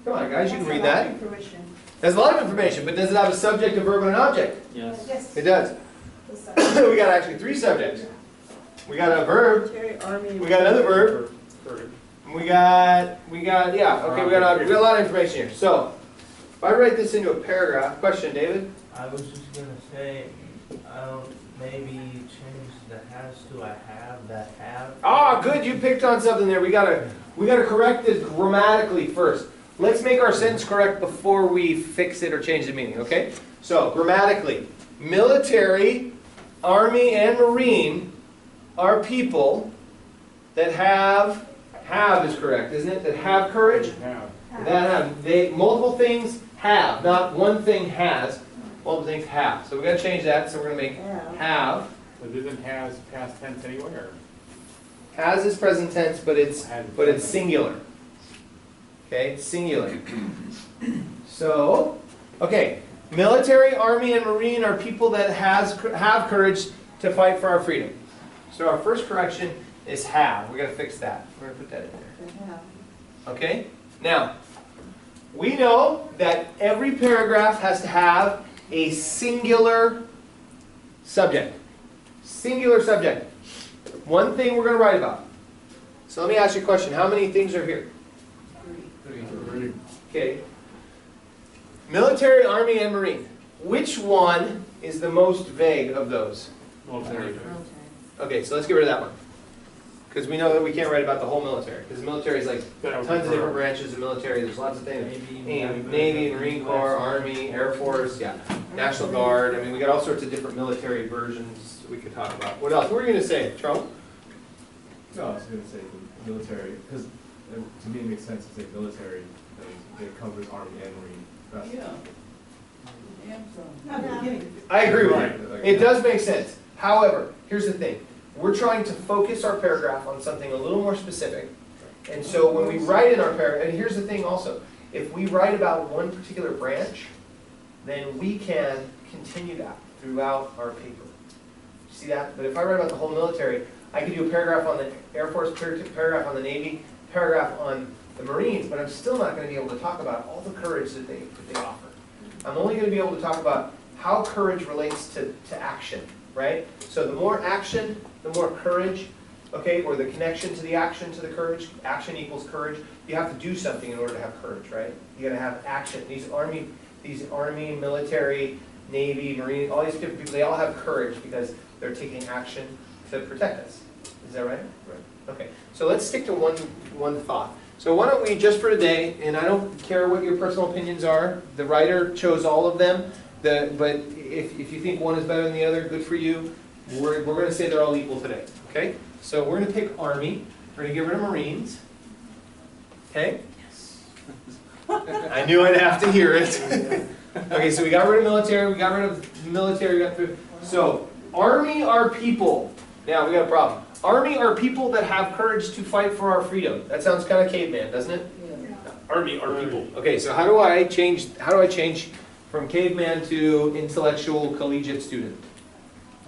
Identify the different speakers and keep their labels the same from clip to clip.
Speaker 1: Come on, guys, you can read
Speaker 2: That's a lot
Speaker 1: that.
Speaker 2: of information.
Speaker 1: There's a lot of information, but does it have a subject, a verb, and an object?
Speaker 3: Yes.
Speaker 2: Yes.
Speaker 1: It does. We got actually 3 subjects. We got a verb,
Speaker 2: Military, army.
Speaker 1: we got another verb, and we got, yeah, okay, we got a lot of information here. So, if I write this into a paragraph, question, David?
Speaker 4: I was just gonna say, maybe change the has to a have, that have.
Speaker 1: Ah, good, you picked on something there. We gotta correct this grammatically first. Let's make our sentence correct before we fix it or change the meaning, okay? So, grammatically, military, army, and marine are people that have is correct, isn't it? That have courage? That have, multiple things have, not one thing has. Multiple things have. So we got to change that. So we're going to make have.
Speaker 5: But isn't has past tense anyway, or?
Speaker 1: Has is present tense, but it's singular. Okay, singular. So, okay, military, army, and marine are people that have courage to fight for our freedom. So our first correction is have. We got to fix that. We're going to put that in there. Okay. Now, we know that every paragraph has to have a singular subject. Singular subject. One thing we're going to write about. So let me ask you a question. How many things are here?
Speaker 5: 3.
Speaker 1: Okay. Military, army, and marine. Which one is the most vague of those?
Speaker 5: Military.
Speaker 1: Okay, so let's get rid of that one. Because we know that we can't write about the whole military. Because the military is like tons of different branches of military. There's lots of things. Navy, Marine Corps, Army, Air Force, yeah. National Guard. I mean, we got all sorts of different military versions we could talk about. What else? What were you going to say, Charles?
Speaker 6: No, I was going to say the military, because to me it makes sense to say military, because it covers army and marine.
Speaker 1: I agree with you. It does make sense. However, here's the thing. We're trying to focus our paragraph on something a little more specific. And so when we write in our paragraph, and here's the thing also, if we write about one particular branch, then we can continue that throughout our paper. See that? But if I write about the whole military, I can do a paragraph on the Air Force, paragraph on the Navy, paragraph on the Marines, but I'm still not going to be able to talk about all the courage that they offer. I'm only going to be able to talk about how courage relates to action, right? So the more action, the more courage, okay, or the connection to the action to the courage. Action equals courage. You have to do something in order to have courage, right? You got to have action. These army, military, Navy, Marine, all these different people, they all have courage because they're taking action to protect us. Is that right? Right. Okay. So let's stick to one thought. So why don't we, just for today, and I don't care what your personal opinions are, the writer chose all of them, but if you think one is better than the other, good for you. We're going to say they're all equal today. Okay? So we're going to pick Army. We're going to get rid of Marines. Okay? Yes. I knew I'd have to hear it. Okay, so we got rid of military. We got rid of military. So Army are people. Now we got a problem. Army are people that have courage to fight for our freedom. That sounds kind of caveman, doesn't it? Yeah. Army are people. Okay, so how do I change from caveman to intellectual collegiate student?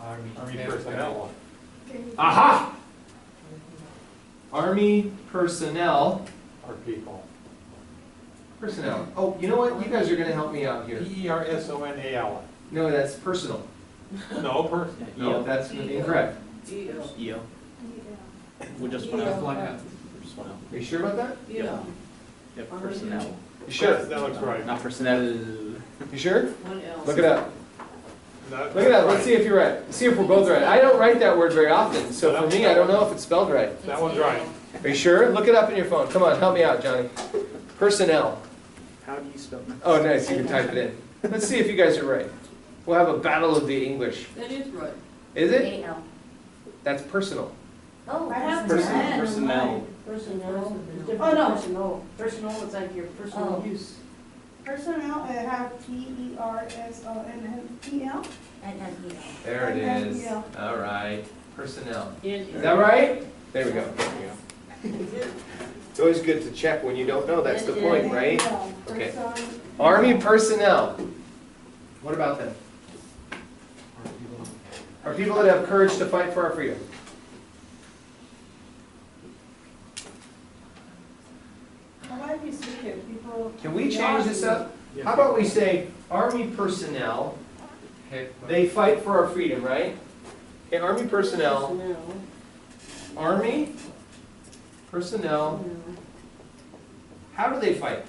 Speaker 5: Army personnel.
Speaker 1: Aha! Army personnel.
Speaker 5: Are people.
Speaker 1: Personnel. Oh, you know what? You guys are going to help me out here.
Speaker 5: Personal.
Speaker 1: No, that's personal.
Speaker 5: No, person.
Speaker 1: No, that's incorrect.
Speaker 3: EO. We just went out.
Speaker 1: Are you sure about that?
Speaker 3: Yeah. Yeah, personnel.
Speaker 1: You sure?
Speaker 5: That looks right.
Speaker 3: Not personnel.
Speaker 1: You sure?
Speaker 2: What else?
Speaker 1: Look it up.
Speaker 5: That
Speaker 1: Look it up.
Speaker 5: looks
Speaker 1: Let's see if you're right. See if we're both right. I don't write that word very often, so for me, I don't know if it's spelled right.
Speaker 5: That one's right.
Speaker 1: Are you sure? Look it up in your phone. Come on, help me out, Johnny. Personnel.
Speaker 3: How do you spell that?
Speaker 1: Oh, nice. You can type it in. Let's see if you guys are right. We'll have a battle of the English.
Speaker 2: That is right.
Speaker 1: Is it?
Speaker 7: A-L.
Speaker 1: That's personal.
Speaker 7: Oh,
Speaker 2: I have
Speaker 7: personnel.
Speaker 3: Personnel.
Speaker 2: Personnel.
Speaker 7: Oh, no.
Speaker 2: Personal. Personal is like your personal use.
Speaker 8: Personnel, I have P-E-R-S-O-N-N-E-L.
Speaker 7: N-N-E-L.
Speaker 1: There it is.
Speaker 8: Yeah.
Speaker 1: All right. Personnel.
Speaker 2: Is
Speaker 1: Is that right? There we go. It's always good to check when you don't know. That's the point, right? Okay. Army personnel. What about them? Are people that have courage to fight for our freedom.
Speaker 8: I might be speaking it, people.
Speaker 1: Can we change this up? How about we say, Army personnel, they fight for our freedom, right? Okay, Army personnel, Army personnel, how do they fight?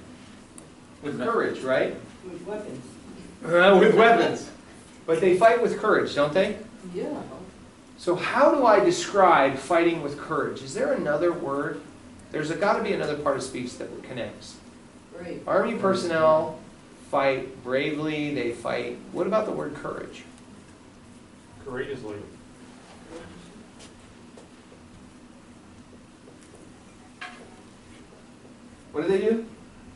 Speaker 1: With courage, right?
Speaker 2: With weapons.
Speaker 1: With weapons. But they fight with courage, don't they?
Speaker 2: Yeah.
Speaker 1: So how do I describe fighting with courage? Is there another word? There's got to be another part of speech that connects.
Speaker 2: Brave.
Speaker 1: Army personnel fight bravely, they fight. What about the word courage?
Speaker 5: Courageously.
Speaker 1: What do they do?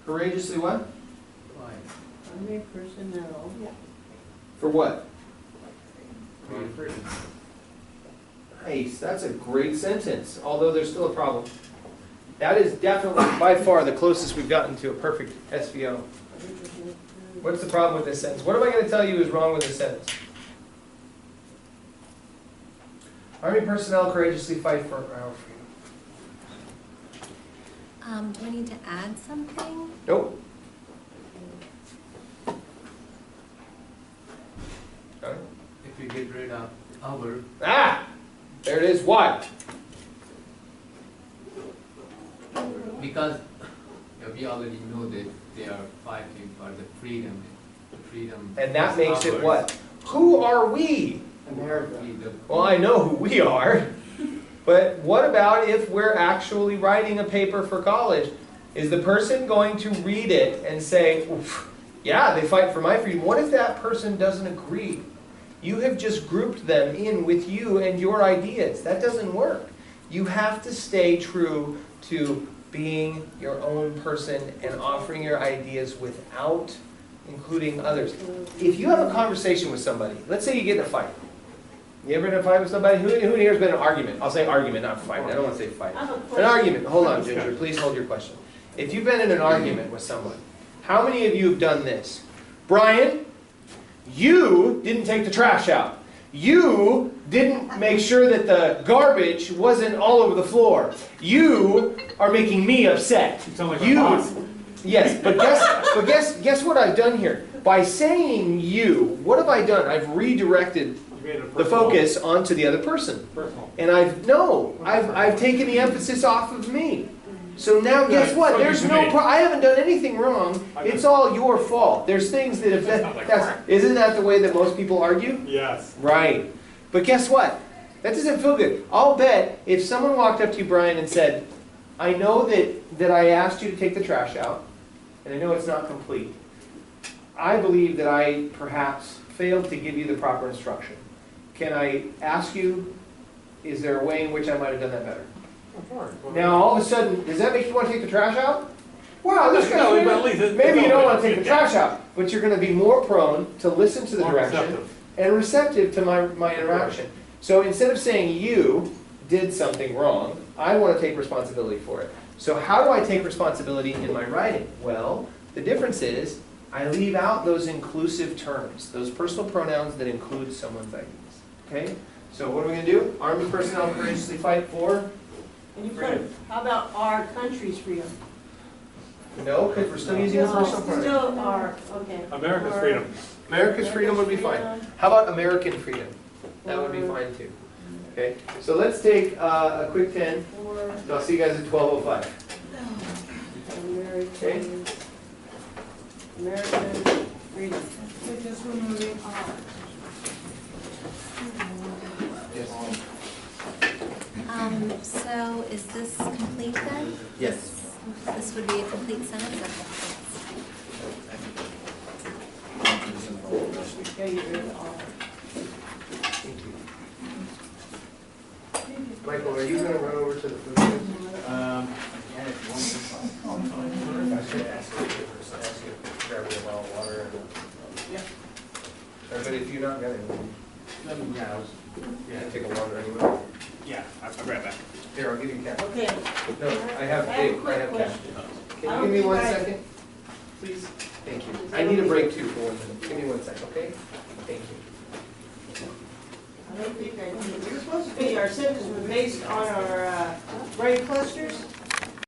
Speaker 1: Courageously what?
Speaker 2: Army personnel.
Speaker 1: For what? Nice, that's a great sentence, although there's still a problem. That is definitely by far the closest we've gotten to a perfect SVO. What's the problem with this sentence? What am I going to tell you is wrong with this sentence? Army personnel courageously fight for our freedom.
Speaker 7: Do I need to add something?
Speaker 1: Nope. Got it?
Speaker 9: If you get rid of our,
Speaker 1: Ah! There it is. What?
Speaker 9: because we already know that they are fighting for the freedom.
Speaker 1: And that
Speaker 9: is
Speaker 1: makes it
Speaker 9: ours.
Speaker 1: what? Who are we?
Speaker 9: America. The
Speaker 1: Well, I know who we are. But what about if we're actually writing a paper for college? Is the person going to read it and say, "Oof, yeah, they fight for my freedom"? What if that person doesn't agree? You have just grouped them in with you and your ideas. That doesn't work. You have to stay true to being your own person and offering your ideas without including others. If you have a conversation with somebody, let's say you get in a fight. You ever in a fight with somebody? Who here has been in an argument? I'll say argument, not fight. I don't want to say fight.
Speaker 2: I have a
Speaker 1: An
Speaker 2: question.
Speaker 1: argument. Hold on, Ginger. Please hold your question. If you've been in an argument with someone, how many of you have done this? Brian, you didn't take the trash out. You didn't make sure that the garbage wasn't all over the floor. You are making me upset.
Speaker 5: You sound like my boss.
Speaker 1: Yes, but guess what I've done here? By saying you, what have I done? I've redirected
Speaker 5: You made it
Speaker 1: the
Speaker 5: personal.
Speaker 1: focus onto the other person.
Speaker 5: Personal.
Speaker 1: And I've taken the emphasis off of me. So now guess
Speaker 5: Yeah,
Speaker 1: what?
Speaker 5: focus
Speaker 1: There's
Speaker 5: on
Speaker 1: no
Speaker 5: me.
Speaker 1: I haven't done anything wrong. It's all your fault. There's things that have isn't that the way that most people argue?
Speaker 5: Yes.
Speaker 1: Right. But guess what? That doesn't feel good. I'll bet if someone walked up to you, Brian, and said, I know that I asked you to take the trash out, and I know it's not complete. I believe that I perhaps failed to give you the proper instruction. Can I ask you, is there a way in which I might have done that better? Now, all of a sudden, does that make you want to take the trash out? Wow, this
Speaker 5: No,
Speaker 1: guy's
Speaker 5: but at least it's
Speaker 1: maybe you don't want to take the
Speaker 5: open.
Speaker 1: trash out, but you're going to be more prone to listen to the
Speaker 5: More
Speaker 1: direction
Speaker 5: receptive.
Speaker 1: and receptive to my interaction. So instead of saying you did something wrong, I want to take responsibility for it. So how do I take responsibility in my writing? Well, the difference is I leave out those inclusive terms, those personal pronouns that include someone's ideas. Okay? So what are we going to do? Army personnel courageously fight for?
Speaker 2: And you put, how about our country's freedom?
Speaker 1: No, because we're still using the personal pronoun.
Speaker 2: Still our, okay.
Speaker 5: America's
Speaker 2: Our-
Speaker 5: freedom.
Speaker 1: America's freedom would be fine. How about American freedom? That would be fine too. Okay, so let's take a quick 10.
Speaker 2: Or
Speaker 1: I'll see you guys at 12:05.
Speaker 2: American, American freedom.
Speaker 8: So just removing R.
Speaker 7: So is this complete then?
Speaker 1: Yes.
Speaker 7: This would be a complete sentence?
Speaker 2: Okay, get rid of R.
Speaker 1: Thank you. Michael, are you going to run over to the food stand? I should ask you to grab me a bottle of water. But if you're not going to, take a water anyway.
Speaker 3: Yeah, I'll grab that.
Speaker 1: Here, I'll give you cash.
Speaker 2: Okay.
Speaker 1: No, I have cash. Can you give me 1 second, please? Thank you. I need a break too for 1 minute. Give me 1 second, okay? Thank you.
Speaker 2: I don't think I did. We're supposed to be, our sentence was based on our brain clusters.